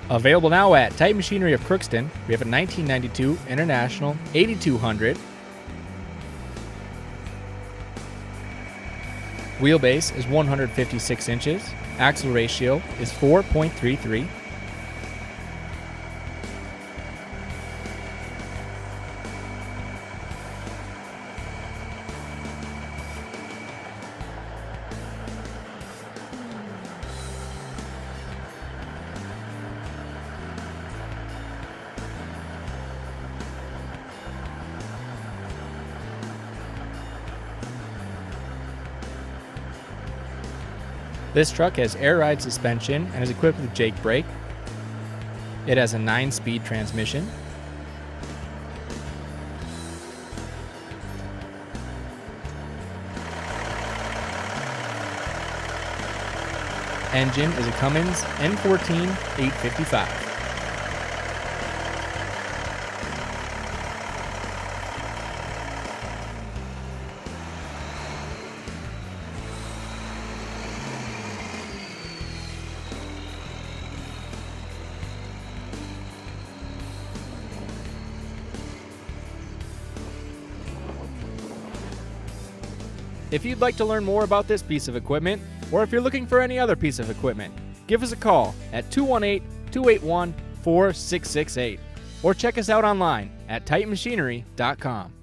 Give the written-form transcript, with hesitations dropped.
Available now at Titan Machinery of Crookston, we have a 1992 International 8200. Wheelbase is 156 inches. Axle ratio is 4.33. This truck has air ride suspension and is equipped with Jake brake. It has a 9-speed transmission. Engine is a Cummins N14 855. If you'd like to learn more about this piece of equipment, or if you're looking for any other piece of equipment, give us a call at 218-281-4668, or check us out online at titanmachinery.com.